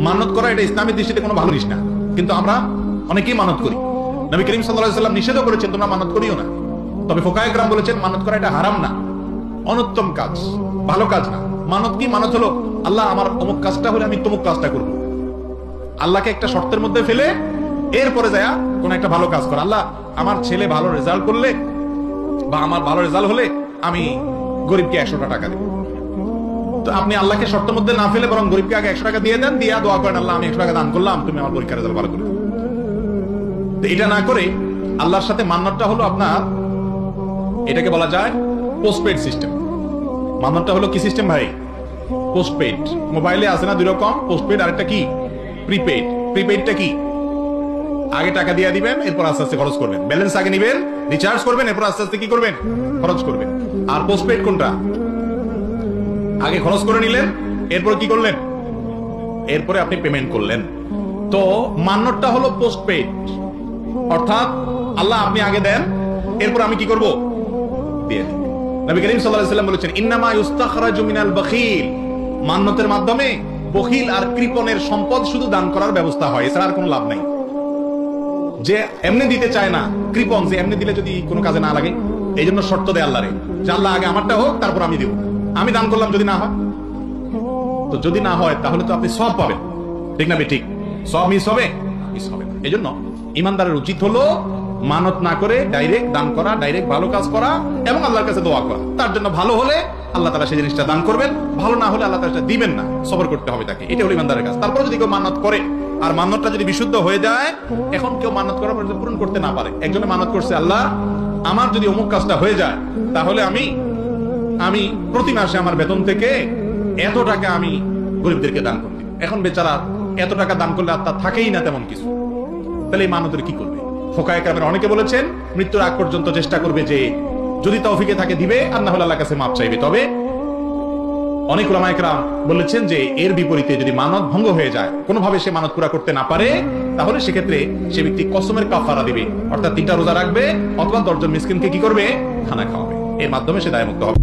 মানত করা এটা ইসলামের দৃষ্টিতে কোনো ভালো জিনিস না, কিন্তু আমরা অনেকেই মানত করি। নবী করিম সাল্লাল্লাহু আলাইহি ওয়াসাল্লাম নিষেধ করেছেন তোমরা মানত করিও না, তবে ফুকাহায়ে কেরাম বলেছেন মানত করা এটা হারাম না, অনুত্তম কাজ, ভালো কাজ না। মানত কি? মানত হলো আল্লাহ আমার অমুক কাজটা হলে আমি তমুক কাজটা করব। আল্লাহকে একটা শর্তের মধ্যে ফেলে এরপরে যায় কোন একটা ভালো কাজ করা। আল্লাহ আমার ছেলে ভালো রেজাল্ট করলে বা আমার ভালো রেজাল্ট হলে আমি গরিবকে 100টা টাকা দেব। তো আপনি আল্লাহকে শর্তের মধ্যে না ফেলে বরং গরিবকে আগে 100 টাকা দিয়ে দেন, দিয়া দোয়া করেন আল্লাহ আমি 100 টাকা দান করলাম, তুমি আমার পরীক্ষার রেজাল্ট ভালো করে। তো এটা না করে আল্লাহর সাথে মান্নাতটা হলো আপনার, এটাকে বলা যায় পোস্টপেড সিস্টেম। মান্নাতটা হলো কি সিস্টেম ভাই? পোস্টপেড। মোবাইলে আছে না দুই রকম, পোস্টপেড আর একটা কি প্রিপেড। প্রিপেডটা কি? আগে টাকা দিয়ে দিবেন, এরপর আস্তে আস্তে খরচ করবেন। ব্যালেন্স আগে নিবেন, রিচার্জ করবেন, এরপর আস্তে আস্তে কি করবেন? খরচ করবেন। আর পোস্টপেড কোনটা? আগে খরচ করে নিলেন, এরপর কি করলেন? এরপরে আপনি পেমেন্ট করলেন। তো মান্নাতটা হলো পোস্টপেড, অর্থাৎ আল্লাহ আপনি আগে দেন, এরপর আমি কি করব? দিয়ে দিন। নবী করিম সাল্লাল্লাহু আলাইহি ওয়াসাল্লাম বলেছেন ইন্নামা ইউস্তাখরাজু মিনাল বাখিল, মান্নাতের মাধ্যমে বখিল আর কৃপণের সম্পদ শুধু দান করার ব্যবস্থা হয়, এছাড়া আর কোনো লাভ নাই। যে এমনি দিতে চায় না, কৃপণ, যে এমনি দিলে যদি কোনো কাজে না লাগে, এই জন্য শর্ত দেয় আল্লাহরে যে আল্লাহ আগে আমারটা হোক তারপর আমি দিব। আমি দান করলাম, যদি না হয় তো যদি না হয় তাহলে তো আপনি সব পাবেন, ঠিক না? ঠিক, সব মিস হবে, মিস হবে না। এই জন্য ইমানদারের উচিত হলো মানত না করে ডাইরেক্ট দান করা, ডাইরেক্ট ভালো কাজ করা এবং আল্লাহর কাছে দোয়া করা। তার জন্য ভালো হলে আল্লাহ তাআলা সেই জিনিসটা দান করবেন, ভালো না হলে আল্লাহ তাআলা সেটা দিবেন না, সবর করতে হবে তাকে। এটা হলো ইমানদারের কাজ। তারপরে যদি কেউ মানত করে আর মানতটা যদি বিশুদ্ধ হয়ে যায়, এখন কেউ মানত করার পর পূরণ করতে না পারে, একজনে মানত করছে আল্লাহ আমার যদি অমুক কাজটা হয়ে যায় তাহলে আমি প্রতি মাসে আমার বেতন থেকে এত টাকা আমি গরিবদেরকে দান করব। এখন বেচারা এত টাকা দান করলে আর তার থাকেই না তেমন কিছু, তাহলে এই মানতের কি করবে? ফুকাহায়ে কেরামের অনেকে বলেছেন মৃত্যুর আগ পর্যন্ত চেষ্টা করবে যে যদি তৌফিকে থাকে দিবে, আর না হলে আল্লাহর কাছে মাপ চাইবে। তবে অনেক উলামায়ে কেরাম বলেছেন যে এর বিপরীতে যদি মানত ভঙ্গ হয়ে যায়, কোনোভাবে সে মানত পুরা করতে না পারে, তাহলে সেক্ষেত্রে সে ব্যক্তি কসমের কাফারা দিবে, অর্থাৎ 3টা রোজা রাখবে অথবা 10 জন মিসকিনকে কি করবে? খানা খাওয়াবে। এর মাধ্যমে সে দায়মুক্ত হবে।